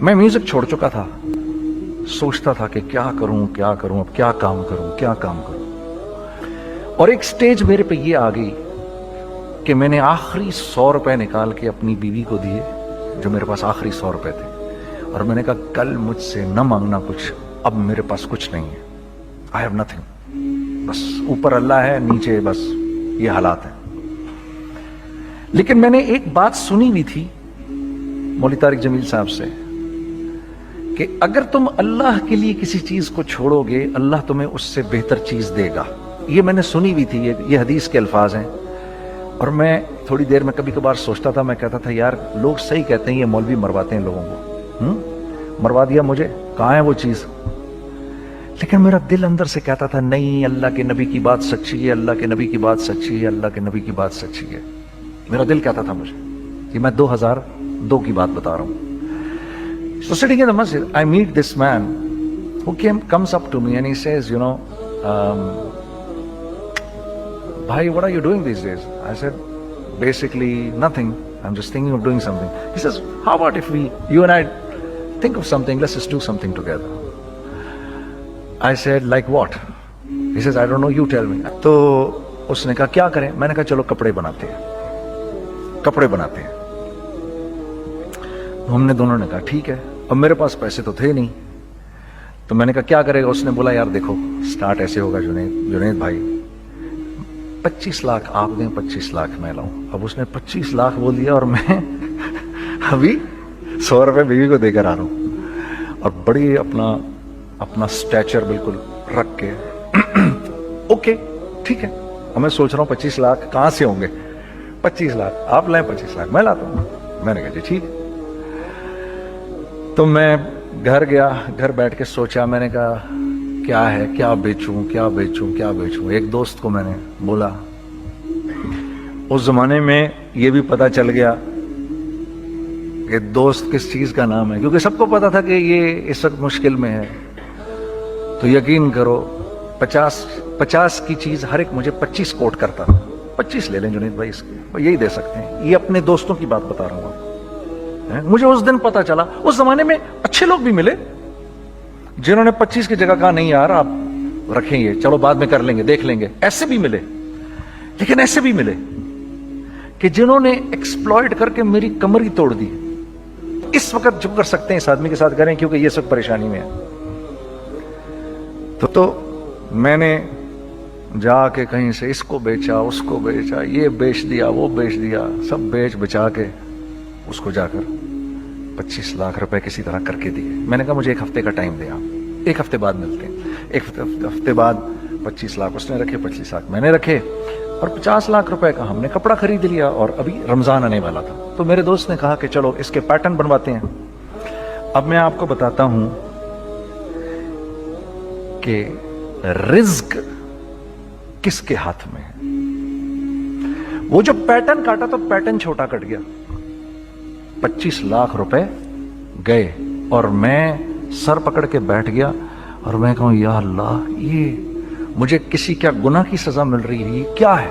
میں میوزک چھوڑ چکا تھا, سوچتا تھا کہ کیا کروں, اب کیا کام کروں. اور ایک سٹیج میرے پہ یہ آ گئی کہ میں نے آخری 100 روپے نکال کے اپنی بیوی کو دیے, جو میرے پاس آخری 100 روپے تھے, اور میں نے کہا کل مجھ سے نہ مانگنا کچھ, اب میرے پاس کچھ نہیں ہے, I have nothing, بس اوپر اللہ ہے, نیچے بس یہ حالات ہیں. لیکن میں نے ایک بات سنی ہوئی تھی مولوی طارق جمیل صاحب سے کہ اگر تم اللہ کے لیے کسی چیز کو چھوڑو گے, اللہ تمہیں اس سے بہتر چیز دے گا. یہ میں نے سنی ہوئی تھی, یہ حدیث کے الفاظ ہیں. اور میں تھوڑی دیر میں کبھی کبھار سوچتا تھا, میں کہتا تھا یار لوگ صحیح کہتے ہیں, یہ مولوی مرواتے ہیں لوگوں کو, مروا دیا مجھے, کہاں ہے وہ چیز. لیکن میرا دل اندر سے کہتا تھا نہیں, اللہ کے نبی کی بات سچی ہے, اللہ کے نبی کی بات سچی ہے, اللہ کے نبی کی بات سچی ہے. میرا دل کہتا تھا مجھے, یہ میں 2002 کی بات بتا رہا ہوں. So sitting in the masjid, I meet this man who comes up to me and he says, Bhai, what are you doing these days? I said, basically nothing. I'm just thinking of doing something. He says, how about if you and I think of something, let's just do something together. I said, like what? He says, I don't know, you tell me. تو اس نے کہا کیا کریں؟ میں نے کہا چلو کپڑے بناتے ہیں. ہم نے دونوں نے کہا ٹھیک ہے. اب میرے پاس پیسے تو تھے نہیں, تو میں نے کہا کیا کرے گا؟ اس نے بولا یار دیکھو سٹارٹ ایسے ہوگا جنید بھائی, 25 لاکھ آپ دیں, 25 لاکھ میں لاؤں. اب اس نے 25 لاکھ بول دیا اور میں ابھی 100 روپے بیوی کو دے کر آ رہا ہوں, اور بڑی اپنا سٹیچر بالکل رکھ کے اوکے ٹھیک ہے. اور میں سوچ رہا ہوں 25 لاکھ کہاں سے ہوں گے, 25 لاکھ آپ لائیں, 25 لاکھ میں لاتا ہوں. میں نے کہا جی ٹھیک ہے. تو میں گھر گیا, گھر بیٹھ کے سوچا, میں نے کہا کیا ہے, کیا بیچوں. ایک دوست کو میں نے بولا, اس زمانے میں یہ بھی پتا چل گیا کہ دوست کس چیز کا نام ہے, کیونکہ سب کو پتا تھا کہ یہ اس وقت مشکل میں ہے. تو یقین کرو 50 کی چیز ہر ایک مجھے 25 کوٹ کرتا. 25 لے لیں جنید بھائی, اس کے یہی دے سکتے ہیں. یہ اپنے دوستوں کی بات بتا رہا ہوں. مجھے اس دن پتا چلا, اس زمانے میں اچھے لوگ بھی ملے جنہوں نے 25 کی جگہ کہا نہیں یار آپ رکھیں, یہ چلو بعد میں کر لیں گے, دیکھ لیں گے. ایسے بھی ملے, لیکن ایسے بھی ملے کہ جنہوں نے ایکسپلائٹ کر کے میری کمر ہی توڑ دی. اس وقت جو کر سکتے ہیں اس آدمی کے ساتھ کریں, کیونکہ یہ سب پریشانی میں ہے. تو میں نے جا کے کہیں سے اس کو بیچا, اس کو بیچا, یہ بیچ دیا, وہ بیچ دیا, سب بیچ بچا کے اس کو جا کر 25 لاکھ روپے کسی طرح کر کے دیے. میں نے کہا مجھے 1 ہفتے کا ٹائم دے, آپ 1 ہفتے بعد ملتے ہیں. 1 ہفتے بعد 25 لاکھ اس نے رکھے, 25 لاکھ میں نے رکھے, اور 50 لاکھ روپے کا ہم نے کپڑا خرید لیا. اور ابھی رمضان آنے والا تھا, تو میرے دوست نے کہا کہ چلو اس کے پیٹرن بنواتے ہیں. اب میں آپ کو بتاتا ہوں کہ رزق کس کے ہاتھ میں ہے. وہ جو پیٹرن کاٹا تو پیٹرن چھوٹا کٹ گیا, 25 لاکھ روپے گئے, اور میں سر پکڑ کے بیٹھ گیا اور میں کہوں یا اللہ, یہ مجھے کسی کیا گناہ کی سزا مل رہی ہے, یہ کیا ہے.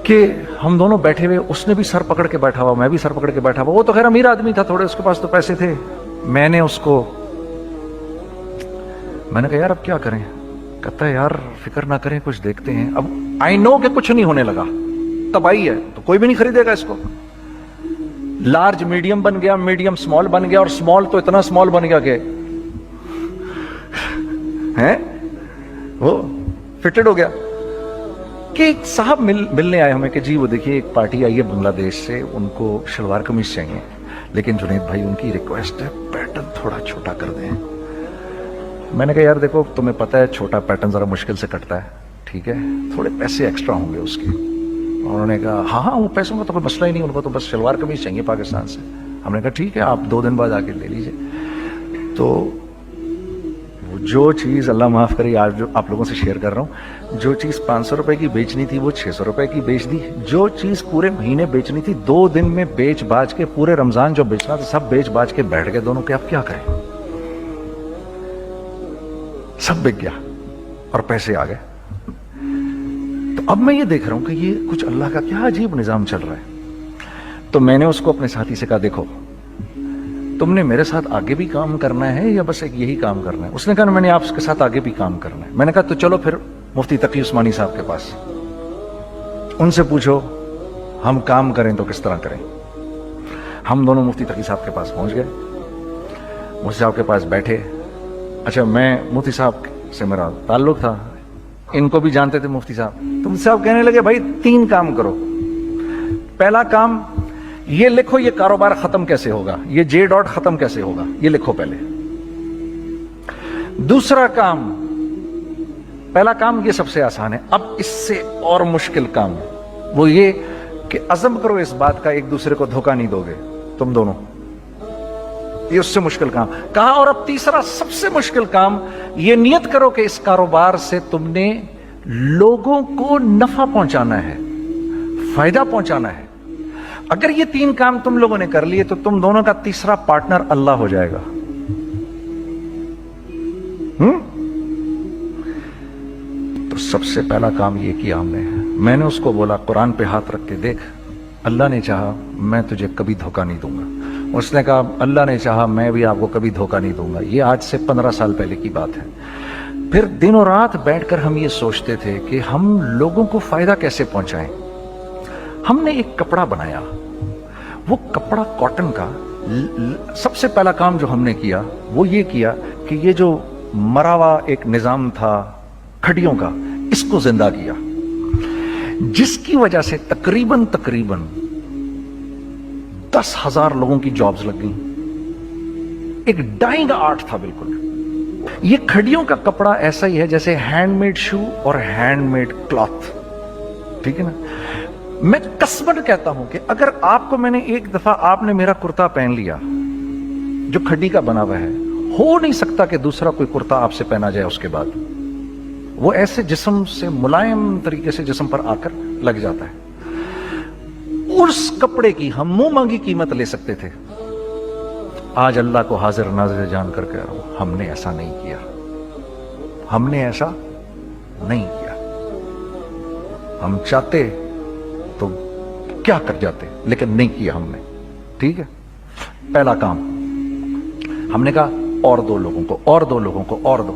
کہ ہم دونوں بیٹھے ہوئے, اس نے بھی سر پکڑ کے بیٹھا ہوا, میں بھی سر پکڑ کے بیٹھا ہوا. وہ تو خیر امیر آدمی تھا تھوڑے, اس کے پاس تو پیسے تھے. میں نے کہا یار اب کیا کریں. کہتا ہے یار فکر نہ کریں, کچھ دیکھتے ہیں. اب آئی نو کہ کچھ نہیں ہونے لگا, تباہی ہے, تو کوئی بھی نہیں خریدے گا اس کو. لارج میڈیم بن گیا, میڈیم سمال بن گیا, اور سمال تو اتنا سمال بن گیا کہ وہ فٹڈ ہو گیا. کہ ایک صاحب ملنے آئے ہمیں کہ جی وہ دیکھیے ایک پارٹی آئی ہے بنگلہ دیش سے, ان کو شلوار قمیص چاہیے, لیکن جنید بھائی ان کی ریکویسٹ ہے پیٹرن تھوڑا چھوٹا کر دیں. میں نے کہا یار دیکھو تمہیں پتہ ہے چھوٹا پیٹرن ذرا مشکل سے کٹتا ہے, ٹھیک ہے تھوڑے پیسے ایکسٹرا ہوں گے اس کے. انہوں نے کہا ہاں وہ پیسوں کا تو کوئی مسئلہ ہی نہیں, ان کو تو بس شلوار قمیص چاہیے پاکستان سے. ہم نے کہا ٹھیک ہے آپ 2 دن بعد آ کے لے لیجیے. تو جو چیز اللہ معاف کرے آج جو آپ لوگوں سے شیئر کر رہا ہوں, جو چیز 500 روپے کی بیچنی تھی وہ 600 روپے کی بیچ دی. جو چیز پورے مہینے بیچنی تھی 2 دن میں بیچ باج کے, پورے رمضان جو بیچنا تھا سب بیچ باج کے بیٹھ گئے دونوں. کہ اب کیا کریں, سب بک گیا اور پیسے آ گئے. تو اب میں یہ دیکھ رہا ہوں کہ یہ کچھ اللہ کا کیا عجیب نظام چل رہا ہے. تو میں نے اس کو اپنے ساتھی سے کہا دیکھو تم نے میرے ساتھ آگے بھی کام کرنا ہے یا بس ایک یہی کام کرنا ہے؟ اس نے کہا میں نے آپ کے ساتھ آگے بھی کام کرنا ہے۔ میں نے کہا تو چلو پھر مفتی تقی عثمانی صاحب کے پاس، ان سے پوچھو ہم کام کریں تو کس طرح کریں۔ ہم دونوں مفتی تقی صاحب کے پاس پہنچ گئے، مفتی صاحب کے پاس بیٹھے۔ اچھا میں مفتی صاحب سے میرا تعلق تھا، ان کو بھی جانتے تھے مفتی صاحب، تو مفتی صاحب کہنے لگے بھائی 3 کام کرو۔ پہلا کام یہ لکھو یہ کاروبار ختم کیسے ہوگا، یہ جے ڈاٹ ختم کیسے ہوگا، یہ لکھو پہلے۔ دوسرا کام، پہلا کام یہ سب سے آسان ہے، اب اس سے اور مشکل کام وہ یہ کہ عزم کرو اس بات کا ایک دوسرے کو دھوکہ نہیں دو گے تم دونوں، یہ اس سے مشکل کام کہا۔ اور اب تیسرا سب سے مشکل کام، یہ نیت کرو کہ اس کاروبار سے تم نے لوگوں کو نفع پہنچانا ہے، فائدہ پہنچانا ہے۔ اگر یہ 3 کام تم لوگوں نے کر لیے تو تم دونوں کا تیسرا پارٹنر اللہ ہو جائے گا۔ تو سب سے پہلا کام یہ کیا ہم نے، میں نے اس کو بولا قرآن پہ ہاتھ رکھ کے دیکھ، اللہ نے چاہا میں تجھے کبھی دھوکہ نہیں دوں گا۔ اس نے کہا اللہ نے چاہا میں بھی آپ کو کبھی دھوکہ نہیں دوں گا۔ یہ آج سے 15 سال پہلے کی بات ہے۔ پھر دن اور رات بیٹھ کر ہم یہ سوچتے تھے کہ ہم لوگوں کو فائدہ کیسے پہنچائیں۔ ہم نے ایک کپڑا بنایا، وہ کپڑا کاٹن کا۔ سب سے پہلا کام جو ہم نے کیا وہ یہ کیا کہ یہ جو مرا ہوا ایک نظام تھا کھڑیوں کا، اس کو زندہ کیا، جس کی وجہ سے تقریباً 10,000 لوگوں کی جابز لگ گئیں۔ ایک ڈائنگ آرٹ تھا بالکل۔ یہ کھڑیوں کا کپڑا ایسا ہی ہے جیسے ہینڈ میڈ شو اور ہینڈ میڈ کلاتھ، ٹھیک ہے نا۔ میں قسمن کہتا ہوں کہ اگر آپ کو میں نے ایک دفعہ آپ نے میرا کرتا پہن لیا جو کھڈی کا بنا ہوا ہے، ہو نہیں سکتا کہ دوسرا کوئی کرتا آپ سے پہنا جائے اس کے بعد۔ وہ ایسے جسم سے ملائم طریقے سے جسم پر آ کر لگ جاتا ہے۔ اس کپڑے کی ہم منہ مانگی قیمت لے سکتے تھے۔ آج اللہ کو حاضر ناظر جان کر کہہ رہا ہوں، ہم نے ایسا نہیں کیا، ہم نے ایسا نہیں کیا۔ ہم چاہتے تو کیا کر جاتے، لیکن نہیں کیا ہم نے، ٹھیک ہے۔ پہلا کام ہم نے کہا اور 2 لوگوں کو، اور 2 لوگوں کو، اور 2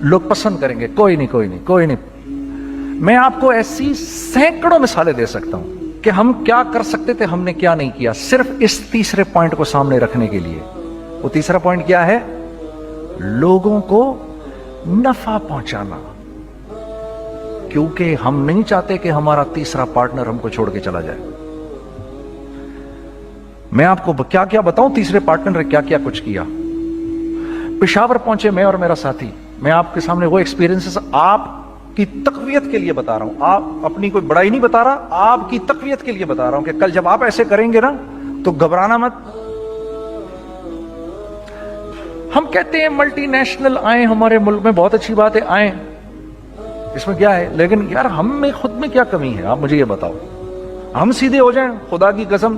لوگ پسند کریں گے، کوئی نہیں کوئی نہیں کوئی نہیں۔ میں آپ کو ایسی سینکڑوں مثالیں دے سکتا ہوں کہ ہم کیا کر سکتے تھے، ہم نے کیا نہیں کیا، صرف اس تیسرے پوائنٹ کو سامنے رکھنے کے لیے۔ وہ تیسرا پوائنٹ کیا ہے؟ لوگوں کو نفع پہنچانا، کیونکہ ہم نہیں چاہتے کہ ہمارا تیسرا پارٹنر ہم کو چھوڑ کے چلا جائے۔ میں آپ کو کیا کیا بتاؤں، تیسرے پارٹنر نے کیا کیا کچھ کیا۔ پشاور پہنچے میں اور میرا ساتھی، میں آپ کے سامنے وہ ایکسپیرینسز آپ کی تقویت کے لیے بتا رہا ہوں، آپ اپنی کوئی بڑائی نہیں بتا رہا، آپ کی تقویت کے لیے بتا رہا ہوں کہ کل جب آپ ایسے کریں گے نا تو گھبرانا مت۔ ہم کہتے ہیں ملٹی نیشنل آئیں ہمارے ملک میں، بہت اچھی بات ہے، آئیں، اس میں کیا ہے، لیکن یار ہم میں خود میں کیا کمی ہے، آپ مجھے یہ بتاؤ۔ ہم سیدھے ہو جائیں، خدا کی قسم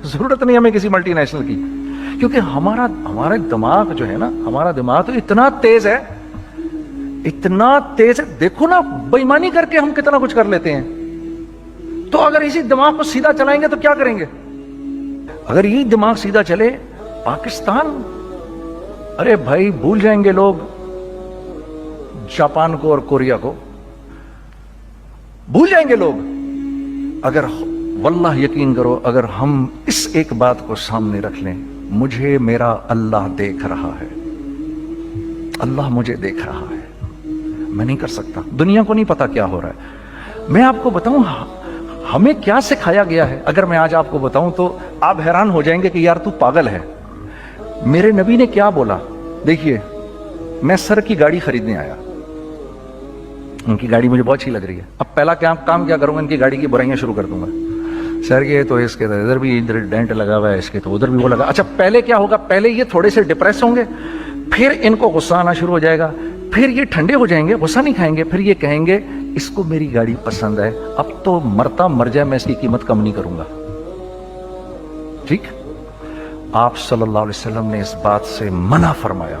ضرورت نہیں ہمیں کسی ملٹی نیشنل کی، کیونکہ ہمارا دماغ جو ہے نا، ہمارا دماغ تو اتنا تیز ہے، اتنا تیز ہے، دیکھو نا بے ایمانی کر کے ہم کتنا کچھ کر لیتے ہیں۔ تو اگر اسی دماغ کو سیدھا چلائیں گے تو کیا کریں گے؟ اگر یہی دماغ سیدھا چلے، پاکستان، ارے بھائی بھول جائیں گے لوگ جاپان کو اور کوریا کو، بھول جائیں گے لوگ۔ اگر واللہ یقین کرو، اگر ہم اس ایک بات کو سامنے رکھ لیں، مجھے میرا اللہ دیکھ رہا ہے، اللہ مجھے دیکھ رہا ہے، میں نہیں کر سکتا، دنیا کو نہیں پتا کیا ہو رہا ہے۔ میں آپ کو بتاؤں ہمیں کیا سکھایا گیا ہے، اگر میں آج آپ کو بتاؤں تو آپ حیران ہو جائیں گے کہ یار تو پاگل ہے۔ میرے نبی نے کیا بولا؟ دیکھیے، میں سر کی گاڑی خریدنے آیا، ان کی گاڑی مجھے بہت اچھی لگ رہی ہے، اب پہلا کام کیا کروں گا، ان کی گاڑی کی برائیاں شروع کر دوں گا۔ سر یہ تو اس کے ادھر بھی ادھر ڈینٹ لگا ہوا ہے، اس کے تو ادھر بھی وہ لگا۔ اچھا پہلے کیا ہوگا، پہلے یہ تھوڑے سے ڈپریس ہوں گے، پھر ان کو غصہ آنا شروع ہو جائے گا، پھر یہ ٹھنڈے ہو جائیں گے، غصہ نہیں کھائیں گے، پھر یہ کہیں گے اس کو میری گاڑی پسند ہے، اب تو مرتا مر جائے میں اس کی قیمت کم نہیں کروں گا۔ ٹھیک، آپ صلی اللہ علیہ وسلم نے اس بات سے منع فرمایا،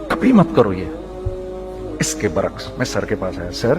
کبھی مت کرو یہ۔ اس کے برعکس میں سر کے پاس آیا، سر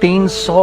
300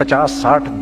50, 60,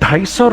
250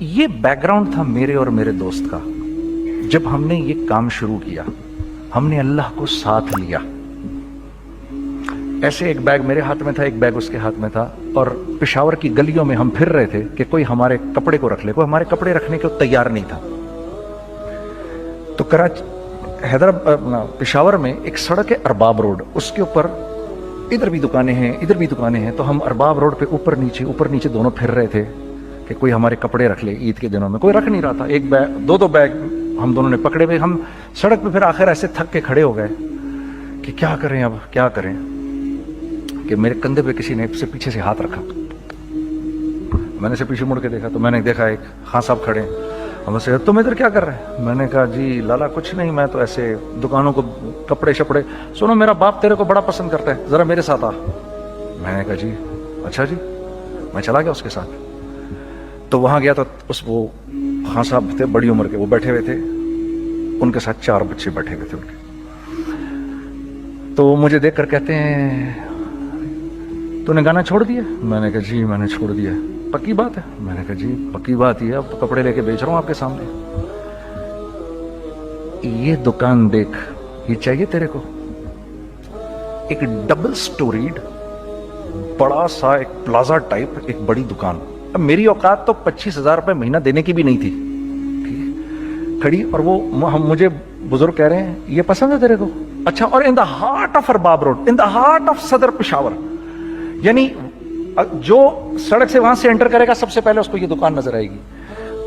یہ بیک گراؤنڈ تھا میرے اور میرے دوست کا. جب ہم نے یہ کام شروع کیا, ہم نے اللہ کو ساتھ لیا. ایسے ایک بیگ میرے ہاتھ میں تھا, ایک بیگ اس کے ہاتھ میں تھا, اور پشاور کی گلیوں میں ہم پھر رہے تھے کہ کوئی ہمارے کپڑے کو رکھ لے. کوئی ہمارے کپڑے رکھنے کو تیار نہیں تھا. تو پشاور میں ایک سڑک ہے ارباب روڈ, اس کے اوپر ادھر بھی دکانیں ہیں, ادھر بھی دکانیں ہیں. تو ہم ارباب روڈ پہ اوپر نیچے دونوں پھر رہے تھے کہ کوئی ہمارے کپڑے رکھ لے. عید کے دنوں میں کوئی رکھ نہیں رہا تھا. ایک بیگ, دو بیگ ہم دونوں نے پکڑے ہوئے. ہم سڑک پہ پھر آخر ایسے تھک کے کھڑے ہو گئے کہ کیا کریں, اب کیا کریں, کہ میرے کندھے پہ کسی نے سے پیچھے سے ہاتھ رکھا. میں نے سے پیچھے مڑ کے دیکھا تو میں نے دیکھا ایک خان صاحب کھڑے ہیں. ہم سے, تم ادھر کیا کر رہے ہیں؟ میں نے کہا جی لالا کچھ نہیں, میں تو ایسے دکانوں کو کپڑے شپڑے. سنو میرا باپ تیرے کو بڑا پسند کرتا ہے, ذرا میرے ساتھ آ. میں نے کہا جی اچھا جی. میں چلا گیا اس کے ساتھ. تو وہاں گیا تو وہ خان صاحب تھے بڑی عمر کے, وہ بیٹھے ہوئے تھے, ان کے ساتھ 4 بچے بیٹھے ہوئے تھے ان کے. تو مجھے دیکھ کر کہتے ہیں تو نے گانا چھوڑ دیا؟ میں نے کہا جی میں نے چھوڑ دیا. پکی بات ہے؟ میں نے کہا جی پکی بات یہ, اب تو کپڑے لے کے بیچ رہا ہوں آپ کے سامنے. یہ دکان دیکھ, یہ چاہیے تیرے کو؟ ایک ڈبل سٹوریڈ بڑا سا ایک پلازا ٹائپ ایک بڑی دکان. اب میری اوقات تو 25,000 روپے مہینہ دینے کی بھی نہیں تھی کھڑی. اور وہ مجھے بزرگ کہہ رہے ہیں یہ پسند ہے تیرے کو؟ اچھا. اور in the heart of Arbab road, in the heart of Saddar Peshawar, یعنی جو سڑک سے وہاں سے انٹر کرے گا سب سے پہلے اس کو یہ دکان نظر آئے گی.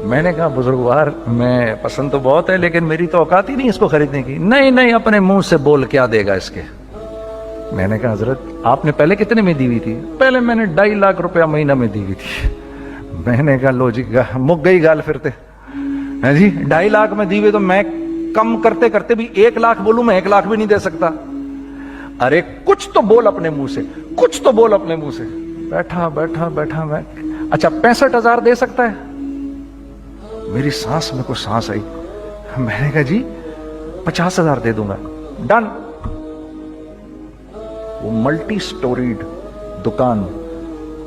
میں نے کہا بزرگوار میں پسند تو بہت ہے لیکن میری تو اوقات ہی نہیں اس کو خریدنے کی. نہیں اپنے منہ سے بول کیا دے گا اس کے. میں نے کہا حضرت آپ نے پہلے کتنے میں دی ہوئی تھی؟ پہلے میں نے 2.5 لاکھ روپیہ مہینہ میں دی ہوئی تھی. میں نے کہا لو جی مک گئی گال پھرتے ہیں جی. 2.5 لاکھ میں دی ہوئی تو میں کم کرتے کرتے بھی 1 لاکھ بولوں, میں 1 لاکھ بھی نہیں دے سکتا. ارے کچھ تو بول اپنے منہ سے, کچھ تو بول اپنے منہ سے. بیٹھا میں, اچھا 65,000 دے سکتا ہے؟ میری سانس میں کوئی سانس آئی. میں نے کہا جی 50,000 دے دوں گا. ڈن. وہ ملٹی سٹوریڈ دکان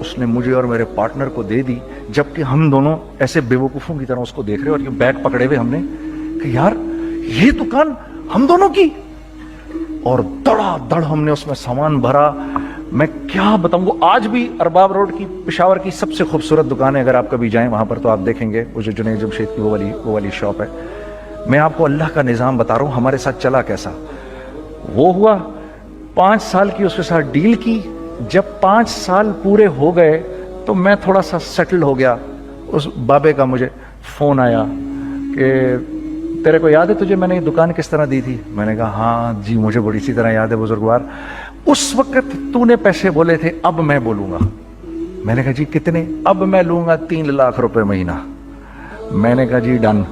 اس نے مجھے اور میرے پارٹنر کو دے دی, جبکہ ہم دونوں ایسے بیوقوفوں کی طرح اس کو دیکھ رہے, اور یہ بیگ پکڑے ہوئے ہم نے کہ یار یہ دکان ہم دونوں کی. اور دڑا دڑ ہم نے اس میں سامان بھرا. میں کیا بتاؤں, وہ آج بھی ارباب روڈ کی پشاور کی سب سے خوبصورت دکان ہے. اگر آپ کبھی جائیں وہاں پر تو آپ دیکھیں گے وہ جو جنید جمشید کی وہ والی شاپ ہے. میں آپ کو اللہ کا نظام بتا رہا ہوں ہمارے ساتھ چلا کیسا. وہ ہوا 5 سال کی اس کے ساتھ ڈیل کی. جب 5 سال پورے ہو گئے تو میں تھوڑا سا سیٹل ہو گیا. اس بابے کا مجھے فون آیا کہ تیرے کو یاد ہے تجھے میں نے یہ دکان کس طرح دی تھی؟ میں نے کہا ہاں جی مجھے بڑی سی طرح یاد ہے بزرگوار. اس وقت تو نے پیسے بولے تھے, اب میں بولوں گا. میں نے کہا جی کتنے؟ اب میں لوں گا 3 لاکھ روپے مہینہ. میں نے کہا جی ڈن,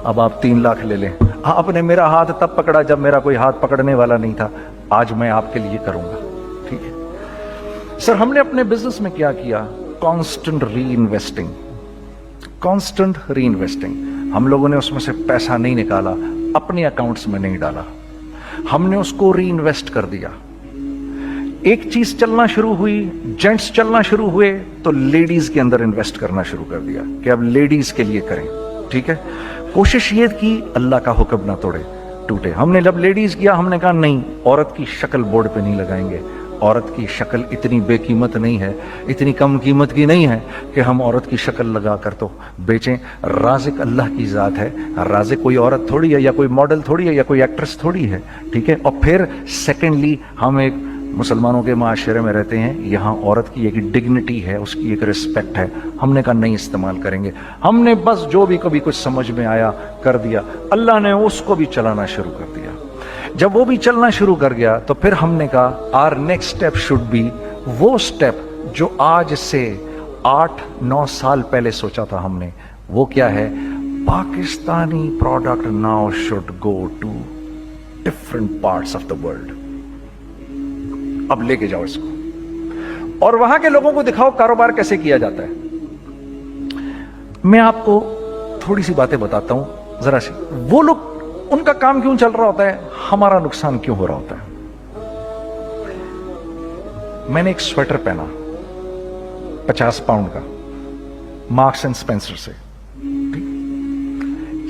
اب آپ 3 لاکھ لے لیں. آپ نے میرا ہاتھ تب پکڑا جب میرا کوئی ہاتھ پکڑنے والا نہیں تھا. آج میں آپ کے لیے کروں گا. ٹھیک ہے سر. ہم نے اپنے بزنس میں کیا کیا؟ کانسٹنٹ ری انویسٹنگ. ہم لوگوں نے اس میں سے پیسہ نہیں نکالا, اپنے اکاؤنٹس میں نہیں ڈالا, ہم نے اس کو ری انویسٹ کر دیا. ایک چیز چلنا شروع ہوئی, جینٹس چلنا شروع ہوئے تو لیڈیز کے اندر انویسٹ کرنا شروع کر دیا کہ اب لیڈیز کے لیے کریں. ٹھیک ہے. کوشش یہ کی اللہ کا حکم نہ ٹوٹے. ہم نے جب لیڈیز کیا ہم نے کہا نہیں, عورت کی شکل بورڈ پہ نہیں لگائیں گے. عورت کی شکل اتنی بے قیمت نہیں ہے, اتنی کم قیمت کی نہیں ہے کہ ہم عورت کی شکل لگا کر تو بیچیں. رازق اللہ کی ذات ہے. رازق کوئی عورت تھوڑی ہے, یا کوئی ماڈل تھوڑی ہے, یا کوئی ایکٹریس تھوڑی ہے. ٹھیک ہے. اور پھر سیکنڈلی ہم ایک مسلمانوں کے معاشرے میں رہتے ہیں, یہاں عورت کی ایک ڈگنیٹی ہے, اس کی ایک رسپیکٹ ہے. ہم نے کہا نہیں استعمال کریں گے. ہم نے بس جو بھی کبھی کچھ سمجھ میں آیا کر دیا. اللہ نے اس کو بھی چلانا شروع کر دیا. جب وہ بھی چلنا شروع کر گیا تو پھر ہم نے کہا our next step should be وہ اسٹیپ جو آج سے 8-9 سال پہلے سوچا تھا ہم نے. وہ کیا ہے؟ Pakistani product now should go to different parts of the world. اب لے کے جاؤ اس کو اور وہاں کے لوگوں کو دکھاؤ کاروبار کیسے کیا جاتا ہے. میں آپ کو تھوڑی سی باتیں بتاتا ہوں ذرا سی. وہ لوگ ان کا کام کیوں چل رہا ہوتا ہے, ہمارا نقصان کیوں ہو رہا ہوتا ہے. میں نے ایک سویٹر پہنا 50 پاؤنڈ کا, مارکس اینڈ اسپینسر سے.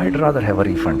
I'd rather have a refund।